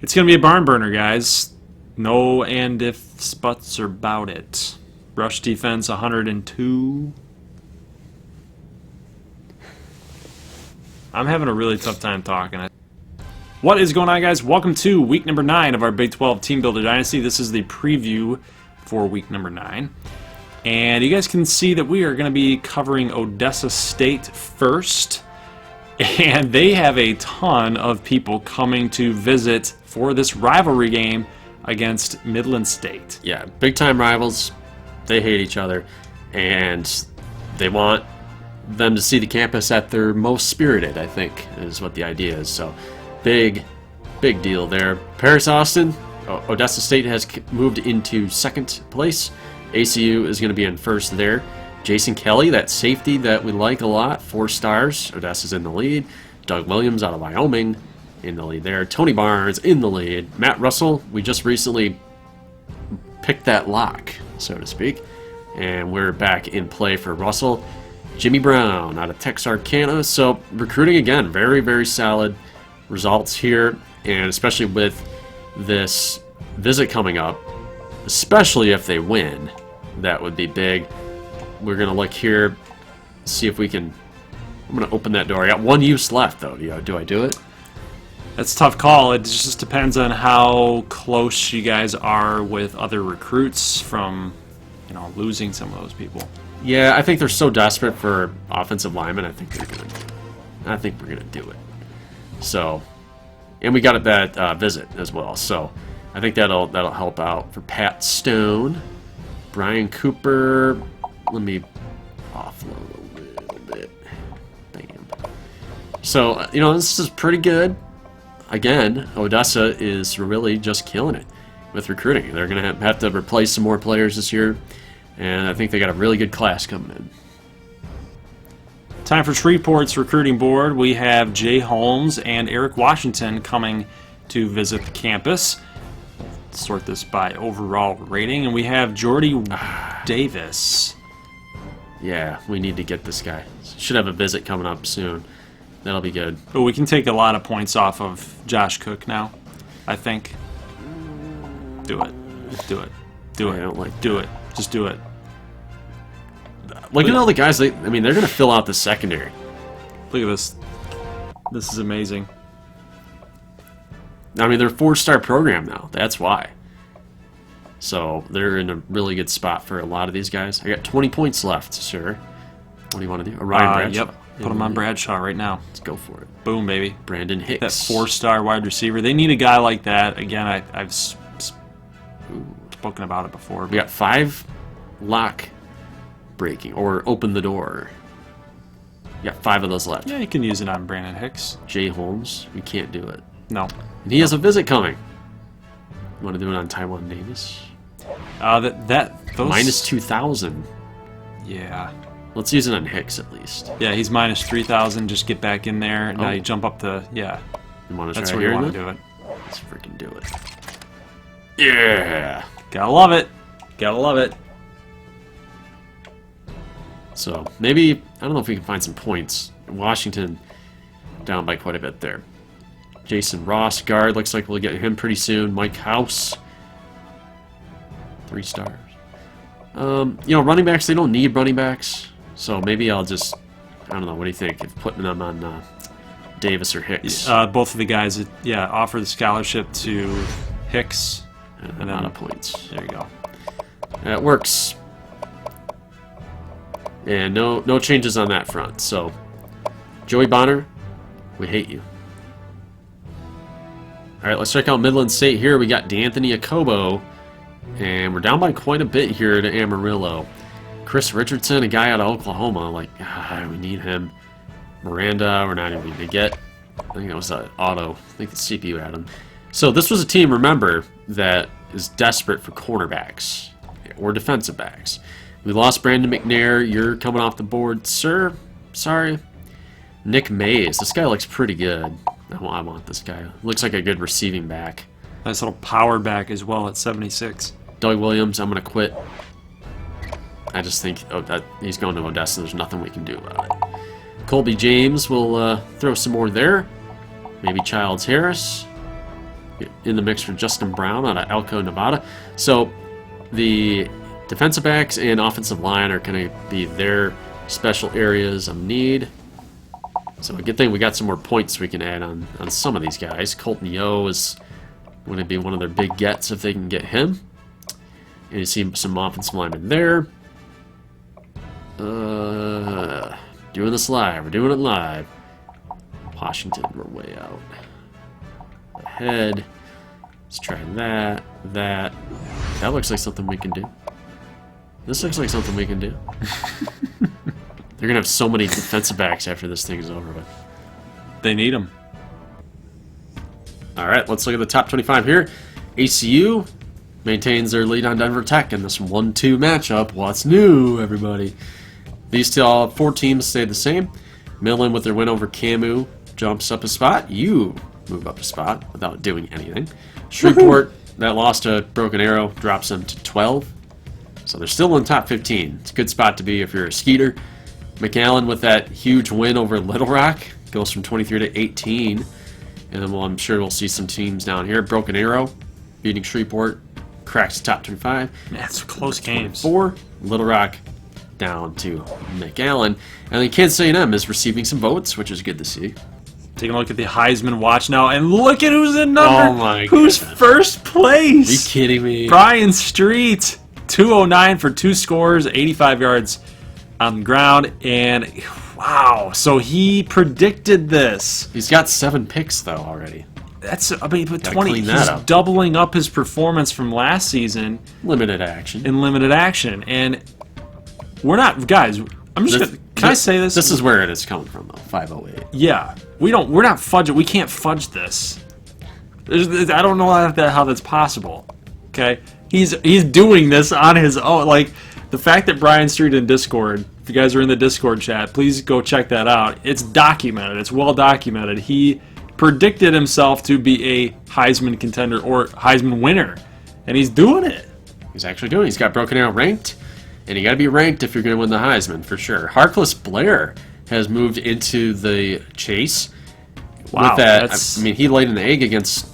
It's going to be a barn burner, guys. No and ifs, buts, or about it. Rush defense 102. I'm having a really tough time talking. What is going on, guys? Welcome to week number 9 of our Big 12 Team Builder Dynasty. This is the preview for week number 9. And you guys can see that we are going to be covering Odessa State first. And they have a ton of people coming to visit for this rivalry game against Midland State. Yeah, big-time rivals. They hate each other. And they want them to see the campus at their most spirited, I think, is what the idea is. So, big deal there. Paris Austin, Odessa State has moved into second place. ACU is going to be in first there. Jason Kelly, that safety that we like a lot, 4 stars. Odessa's in the lead. Doug Williams out of Wyoming in the lead there. Tony Barnes in the lead. Matt Russell, we just recently picked that lock, so to speak. And we're back in play for Russell. Jimmy Brown out of Texarkana. So recruiting, again, very solid results here. And especially with this visit coming up, especially if they win, that would be big. We're going to look here, see if we can... I'm going to open that door. I got 1 use left, though. Do I do it? That's a tough call. It just depends on how close you guys are with other recruits from, losing some of those people. Yeah, I think they're so desperate for offensive linemen. I think we're gonna do it. So, and we got it that visit as well. So, I think that'll help out for Pat Stone, Brian Cooper. Let me offload a little bit. Bam. So, this is pretty good. Again, Odessa is really just killing it with recruiting. They're going to have to replace some more players this year, and I think they got a really good class coming in. Time for Shreveport's recruiting board. We have Jay Holmes and Eric Washington coming to visit the campus. Let's sort this by overall rating, and we have Jordy Davis. Yeah, we need to get this guy. Should have a visit coming up soon. That'll be good. But we can take a lot of points off of Josh Cook now, I think. Do it. Do it. Do it. I don't like do it. Just do it. Look at all the guys. They're going to fill out the secondary. Look at this. This is amazing. I mean, they're a 4-star program now. That's why. So they're in a really good spot for a lot of these guys. I got 20 points left, sir. What do you want to do? Ryan Bradshaw. Yep. Put him on Bradshaw right now. Let's go for it. Boom, baby. Brandon Hicks. That 4-star wide receiver. They need a guy like that. Again, I've spoken about it before. We got 5 lock breaking or open the door. You got 5 of those left. Yeah, you can use it on Brandon Hicks. Jay Holmes, we can't do it. No. And he has a visit coming. You want to do it on Taiwan Davis? Those minus 2,000. Yeah. Let's use it on Hicks at least. Yeah, he's minus 3,000. Just get back in there. Now you jump up to You want to That's try where here? you want to do it. Let's freaking do it. Yeah. Gotta love it. Gotta love it. So maybe I don't know if we can find some points. Washington down by quite a bit there. Jason Ross, guard. Looks like we'll get him pretty soon. Mike House. 3 stars. Running backs, they don't need running backs. So maybe I'll just, I don't know, what do you think? If putting them on Davis or Hicks. Both of the guys, offer the scholarship to Hicks. And then amount of points. There you go. That works. And no changes on that front. So, Joey Bonner, we hate you. All right, let's check out Midland State here. We got D'Anthony Akobo, and we're down by quite a bit here to Amarillo. Chris Richardson, a guy out of Oklahoma, we need him. Miranda, we're not even going to get. I think that was an auto. I think the CPU had him. So this was a team, remember, that is desperate for cornerbacks or defensive backs. We lost Brandon McNair. You're coming off the board, sir. Sorry. Nick Mays. This guy looks pretty good. I want this guy. Looks like a good receiving back. Nice little power back as well at 76. Doug Williams, I'm going to quit. I just think that he's going to Odessa. There's nothing we can do about it. Colby James will throw some more there. Maybe Childs Harris. in the mix for Justin Brown out of Elko, Nevada. So the defensive backs and offensive line are going to be their special areas of need. So a good thing we got some more points we can add on some of these guys. Colton Yo is going to be one of their big gets if they can get him. And you see some offensive linemen there. Doing this live. We're doing it live. Washington, we're way out. Ahead. Let's try that. That looks like something we can do. This looks like something we can do. They're going to have so many defensive backs after this thing is over with. They need them. All right, let's look at the top 25 here. ACU maintains their lead on Denver Tech in this 1-2 matchup. What's new, everybody? These four teams stay the same. Midland, with their win over Camu, jumps up a spot. You move up a spot without doing anything. Shreveport, that loss to Broken Arrow, drops them to 12. So they're still in top 15. It's a good spot to be if you're a Skeeter. McAllen, with that huge win over Little Rock, goes from 23 to 18. And then I'm sure we'll see some teams down here. Broken Arrow beating Shreveport, cracks the top 25. That's close games. 4, Little Rock down to McAllen. And then Kansas A&M is receiving some votes, which is good to see. Taking a look at the Heisman watch now, and look at who's in number. Oh my who's goodness. First place? Are you kidding me? Brian Street, 209 for 2 scores, 85 yards on the ground, and wow! So he predicted this. He's got 7 picks though already. That's, I mean, but Gotta 20. clean He's that up. doubling up his performance from last season Limited action. in limited action, and we're not, guys. I'm just gonna. Can I say this? This is where it is coming from though. 508. Yeah, we're not fudging. We can't fudge this. I don't know how that's possible. Okay, he's doing this on his own. Like the fact that Brian Street in Discord. If you guys are in the Discord chat, please go check that out. It's documented. It's well documented. He predicted himself to be a Heisman contender or Heisman winner, and he's doing it. He's actually doing it. He's got Broken Arrow ranked, and you got to be ranked if you're going to win the Heisman for sure. Harkless Blair has moved into the chase. Wow, with that, that's- I mean, he laid an egg against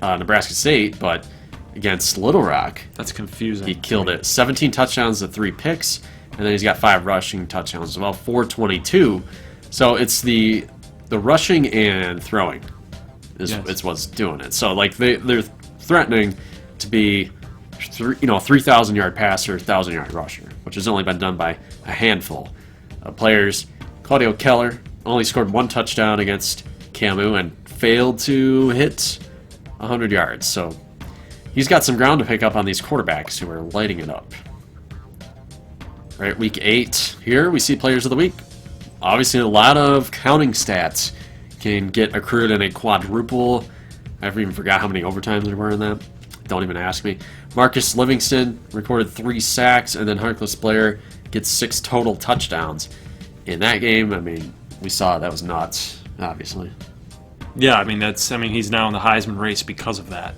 Nebraska State, but against Little Rock, That's confusing. he killed it. 17 touchdowns to 3 picks, and then he's got 5 rushing touchdowns as well, 422. So it's the rushing and throwing is Yes. it's what's doing it. So like they're threatening to be 3,000-yard passer, 1,000-yard rusher, which has only been done by a handful of players. Claudio Keller only scored 1 touchdown against Camu and failed to hit 100 yards. So he's got some ground to pick up on these quarterbacks who are lighting it up. Right, week 8 here, we see players of the week. Obviously, a lot of counting stats can get accrued in a quadruple. I even forgot how many overtimes there were in that. Don't even ask me. Marcus Livingston recorded 3 sacks, and then Harkless Blair gets 6 total touchdowns. In that game, I mean, we saw that was nuts, obviously. Yeah, I mean he's now in the Heisman race because of that.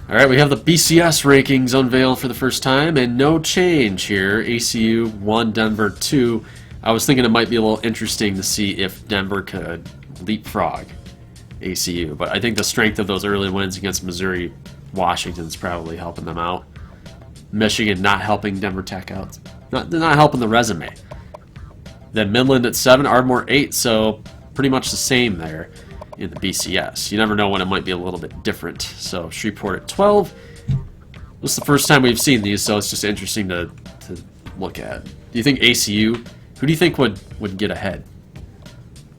All right, we have the BCS rankings unveiled for the first time, and no change here. ACU 1, Denver 2. I was thinking it might be a little interesting to see if Denver could leapfrog ACU, but I think the strength of those early wins against Missouri, Washington's probably helping them out. Michigan not helping Denver Tech out. They're not helping the resume. Then Midland at 7, Ardmore 8, so pretty much the same there in the BCS. You never know when it might be a little bit different. So Shreveport at 12. This is the first time we've seen these, so it's just interesting to look at. Do you think ACU, who do you think would get ahead?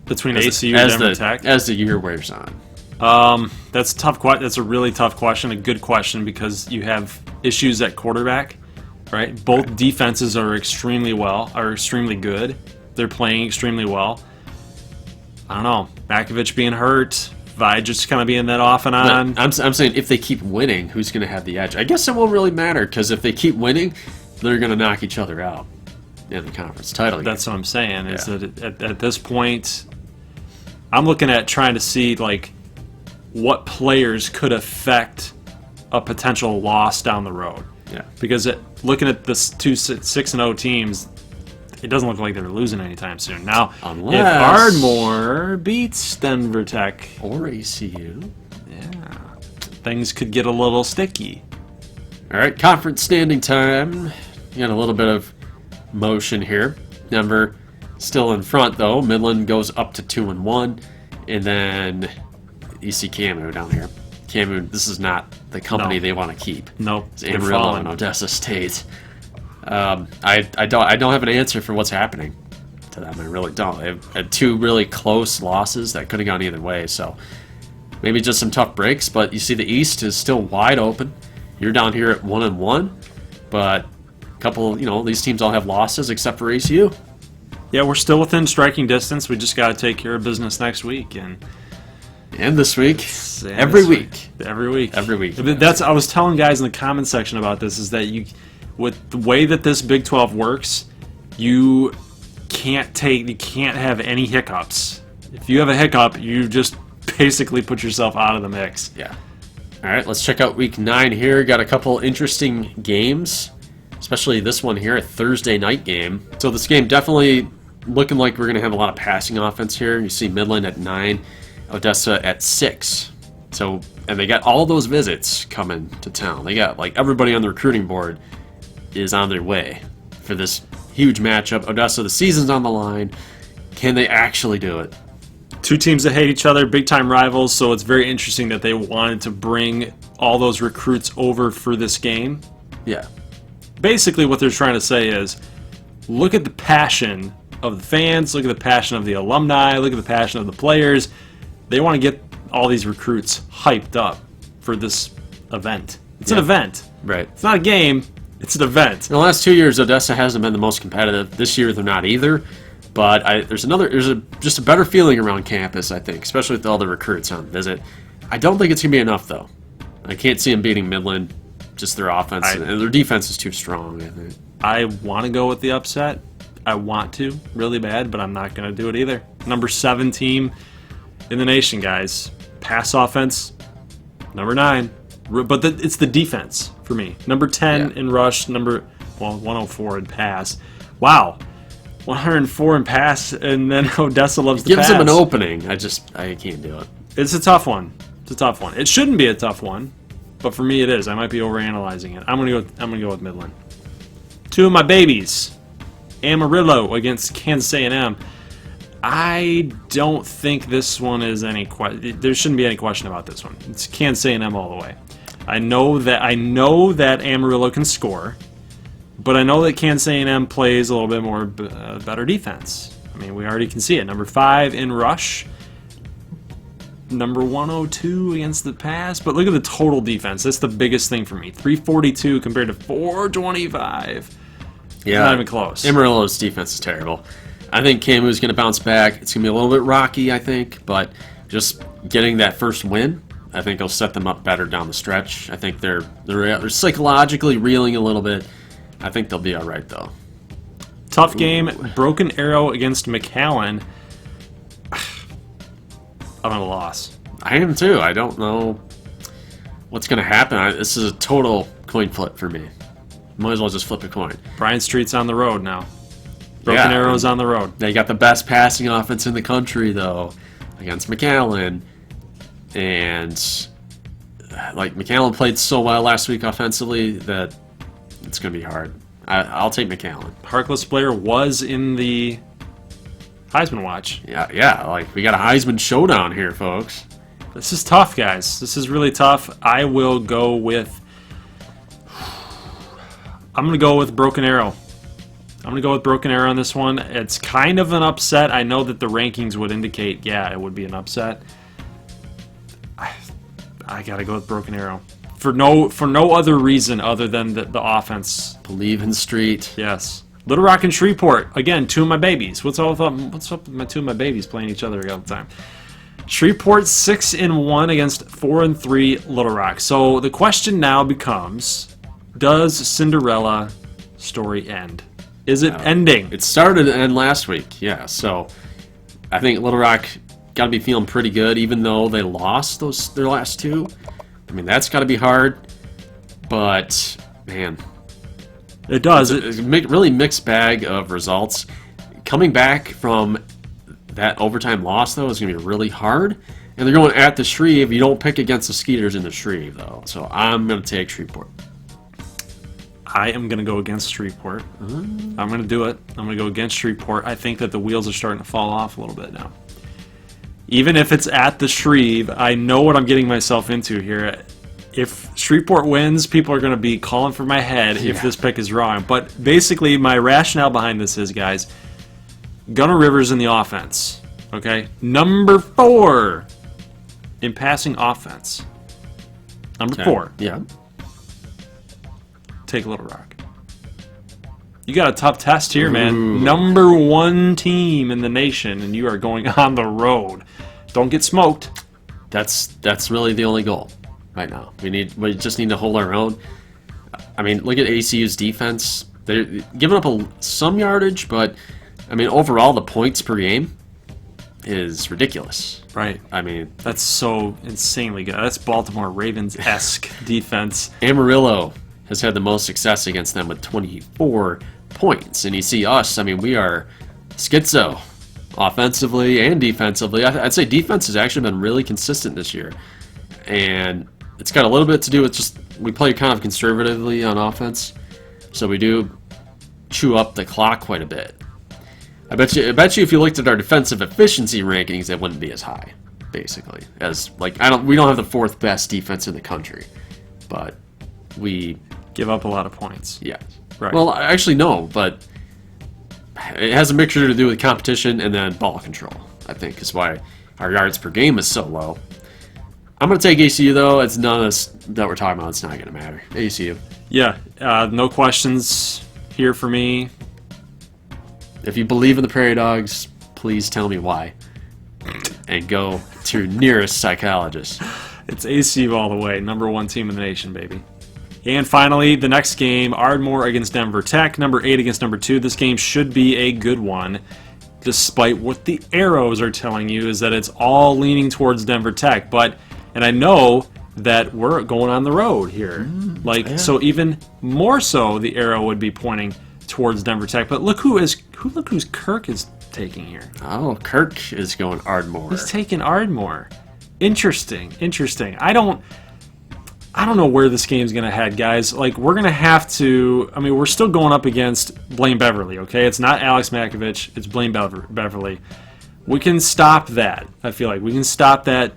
Between ACU and Denver Tech? As the year wears on. That's a tough. That's a really tough question. A good question because you have issues at quarterback, right? Both defenses are extremely good. They're playing extremely well. I don't know. Makovich being hurt, Vi just kind of being that off and on. I'm saying if they keep winning, who's going to have the edge? I guess it won't really matter because if they keep winning, they're going to knock each other out in the conference title game. That's what I'm saying. Is that at this point, I'm looking at trying to see like what players could affect a potential loss down the road. Yeah. Because looking at this 6-0 teams, it doesn't look like they're losing anytime soon. Now, Unless... if Ardmore beats Denver Tech or ACU. Yeah. things could get a little sticky. All right, conference standing time. You got a little bit of motion here. Denver still in front, though. Midland goes up to 2-1. And then you see Camu down here. Camu, this is not the company they want to keep. Nope. It's Amarillo and Odessa State. I don't have an answer for what's happening to them. I really don't. They've had two really close losses that could have gone either way. So maybe just some tough breaks. But you see the East is still wide open. You're down here at 1-1. But a couple, these teams all have losses except for ACU. Yeah, we're still within striking distance. We just got to take care of business next week and this week. Every week. I was telling guys in the comment section about this is that with the way that this Big 12 works, you can't have any hiccups. If you have a hiccup, you just basically put yourself out of the mix. Yeah. All right, let's check out week 9 here. Got a couple interesting games, especially this one here, a Thursday night game. So this game definitely looking like we're going to have a lot of passing offense here. You see Midland at 9, Odessa at 6. So, and they got all those visits coming to town. They got everybody on the recruiting board is on their way for this huge matchup. Odessa, the season's on the line. Can they actually do it? Two teams that hate each other, big-time rivals, so it's very interesting that they wanted to bring all those recruits over for this game. Yeah. Basically, what they're trying to say is, look at the passion of the fans, look at the passion of the alumni, look at the passion of the players. They want to get all these recruits hyped up for this event. It's an event. Right. It's not a game. It's an event. In the last 2 years, Odessa hasn't been the most competitive. This year, they're not either. But there's just a better feeling around campus, I think, especially with all the recruits on visit. I don't think it's going to be enough, though. I can't see them beating Midland, just their offense. And their defense is too strong, I think. I want to go with the upset. I want to, really bad, but I'm not going to do it either. Number 7 team in the nation, guys. Pass offense, number 9. But it's the defense for me. Number 10 in rush, 104 in pass. Wow. 104 in pass, and then Odessa loves the pass. Gives them an opening. I can't do it. It's a tough one. It shouldn't be a tough one, but for me it is. I might be overanalyzing it. I'm gonna go with Midland. 2 of my babies, Amarillo against Kansas A&M. I don't think this one is there shouldn't be any question about this one. It's Kansas A&M all the way. I know that Amarillo can score. But I know that Kansas A&M plays a little bit more better defense. I mean, we already can see it. Number 5 in rush. Number 102 against the pass. But look at the total defense. That's the biggest thing for me. 342 compared to 425. Yeah. Not even close. Amarillo's defense is terrible. I think Camu's going to bounce back. It's going to be a little bit rocky, I think. But just getting that first win, I think will set them up better down the stretch. I think they're psychologically reeling a little bit. I think they'll be all right, though. Tough game. Broken Arrow against McAllen. I'm at a loss. I am, too. I don't know what's going to happen. This is a total coin flip for me. Might as well just flip a coin. Bryant Street's on the road now. Broken Arrow's on the road. They got the best passing offense in the country, though, against McAllen. And, McAllen played so well last week offensively that it's going to be hard. I'll take McAllen. Harkless Blair was in the Heisman watch. Yeah. We got a Heisman showdown here, folks. This is tough, guys. This is really tough. I will go with... I'm going to go with Broken Arrow. I'm going to go with Broken Arrow on this one. It's kind of an upset. I know that the rankings would indicate, it would be an upset. I got to go with Broken Arrow. For no other reason other than the offense. Believe in Street. Yes. Little Rock and Shreveport. Again, 2 of my babies. What's up with my 2 of my babies playing each other all the time? Shreveport 6-1 against 4-3 Little Rock. So the question now becomes, does Cinderella story end? Is it ending? It started to end last week, yeah. So I think Little Rock got to be feeling pretty good, even though they lost their last 2. I mean, that's got to be hard, but, man. It does. It's a really mixed bag of results. Coming back from that overtime loss, though, is going to be really hard. And they're going at the Shreve. You don't pick against the Skeeters in the Shreve, though. So I'm going to take Shreveport. I am going to go against Shreveport. I'm going to do it. I'm going to go against Shreveport. I think that the wheels are starting to fall off a little bit now. Even if it's at the Shreve, I know what I'm getting myself into here. If Shreveport wins, people are going to be calling for my head if this pick is wrong. But basically, my rationale behind this is, guys, Gunnar Rivers in the offense. Okay? Number 4 in passing offense. Number 4. Yeah. Take Little Rock. You got a tough test here, man. Number 1 team in the nation, and you are going on the road. Don't get smoked. That's really the only goal right now. We just need to hold our own. I mean, look at ACU's defense. They're giving up some yardage, but I mean, overall, the points per game is ridiculous. Right. I mean, that's so insanely good. That's Baltimore Ravens-esque defense. Amarillo has had the most success against them with 24 points. And you see us, I mean, we are schizo offensively and defensively. I'd say defense has actually been really consistent this year. And it's got a little bit to do with just we play kind of conservatively on offense. So we do chew up the clock quite a bit. I bet you if you looked at our defensive efficiency rankings, it wouldn't be as high, basically. As like we don't have the 4th best defense in the country. But we give up a lot of points. Yeah. Right. Well, actually, no, but it has a mixture to do with competition and then ball control, I think, is why our yards per game is so low. I'm going to take ACU, though. It's none of this that we're talking about. It's not going to matter. ACU. Yeah. No questions here for me. If you believe in the Prairie Dogs, please tell me why. And go to your nearest psychologist. It's ACU all the way. Number 1 team in the nation, baby. And finally, the next game, Ardmore against Denver Tech, number 8 against number 2. This game should be a good one, despite what the arrows are telling you is that it's all leaning towards Denver Tech. And I know that we're going on the road here. So even more so, the arrow would be pointing towards Denver Tech. But look who's Kirk is taking here. Oh, Kirk is going Ardmore. He's taking Ardmore. Interesting. I don't know where this game's going to head, guys. Like, we're going to have to... I mean, we're still going up against Blaine Beverly, okay? It's not Alex Makovich. It's Blaine Beverly. We can stop that, I feel like. We can stop that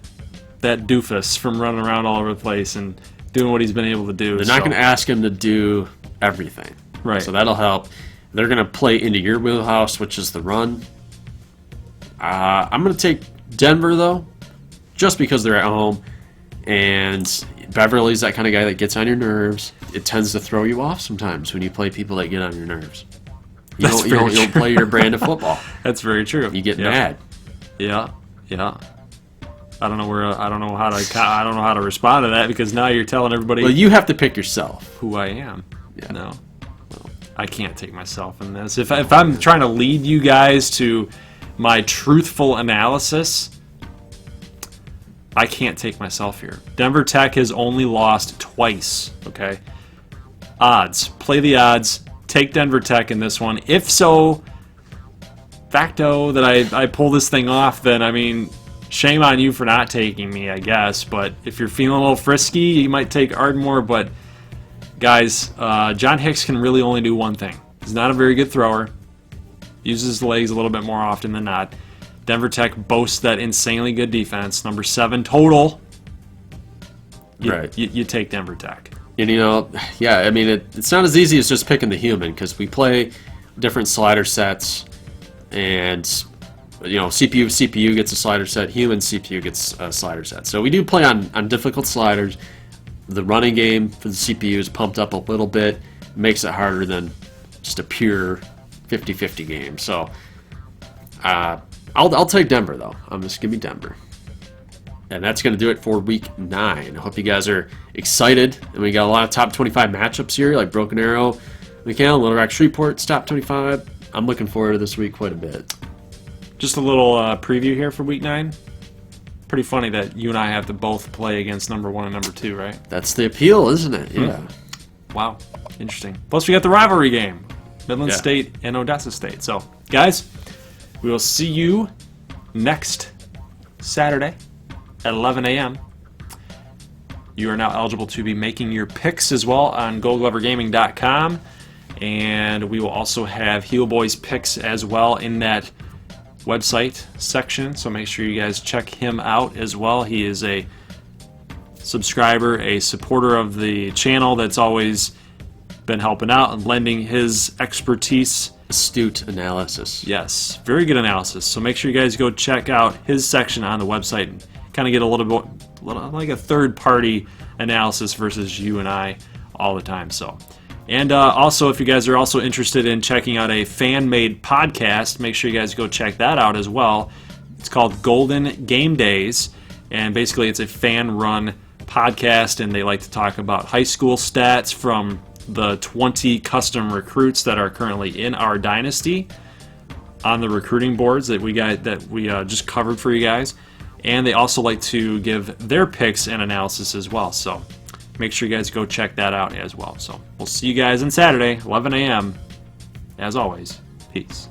doofus from running around all over the place and doing what he's been able to do. They're not going to ask him to do everything. Right. So that'll help. They're going to play into your wheelhouse, which is the run. I'm going to take Denver, though, just because they're at home. And Beverly's that kind of guy that gets on your nerves. It tends to throw you off sometimes when you play people that get on your nerves. You don't play your brand of football. That's very true. You get mad. Yeah. I don't know how to respond to that, because now you're telling everybody. Well, you have to pick yourself. Who I am. Yeah. No. I can't take myself in this. If I'm trying to lead you guys to my truthful analysis, I can't take myself here. Denver Tech has only lost twice, okay? Odds. Play the odds. Take Denver Tech in this one. If so, facto that I pull this thing off, then, I mean, shame on you for not taking me, I guess. But if you're feeling a little frisky, you might take Ardmore. But, guys, John Hicks can really only do one thing. He's not a very good thrower. Uses his legs a little bit more often than not. Denver Tech boasts that insanely good defense. Number 7 total. You take Denver Tech. And, I mean, it's not as easy as just picking the human, because we play different slider sets. And, CPU gets a slider set. Human CPU gets a slider set. So we do play on difficult sliders. The running game for the CPU is pumped up a little bit. Makes it harder than just a pure 50-50 game. So, I'll take Denver, though. I'm just going to be Denver. And that's going to do it for Week 9. I hope you guys are excited. And we got a lot of top 25 matchups here, like Broken Arrow, McAllen, Little Rock, Shreveport, top 25. I'm looking forward to this week quite a bit. Just a little preview here for Week 9. Pretty funny that you and I have to both play against number 1 and number 2, right? That's the appeal, isn't it? Yeah. Wow. Interesting. Plus, we got the rivalry game. Midland State and Odessa State. So, guys, we will see you next Saturday at 11 a.m. You are now eligible to be making your picks as well on goldglovergaming.com. And we will also have Heel Boy's picks as well in that website section. So make sure you guys check him out as well. He is a subscriber, a supporter of the channel that's always been helping out and lending his expertise. Astute analysis. Yes, very good analysis. So make sure you guys go check out his section on the website and kind of get a little bit like a third-party analysis versus you and I all the time. So, and also, if you guys are also interested in checking out a fan-made podcast, make sure you guys go check that out as well. It's called Golden Game Days, and basically it's a fan-run podcast, and they like to talk about high school stats from the 20 custom recruits that are currently in our dynasty on the recruiting boards that we just covered for you guys. And they also like to give their picks and analysis as well. So make sure you guys go check that out as well. So we'll see you guys on Saturday, 11 a.m. As always, peace.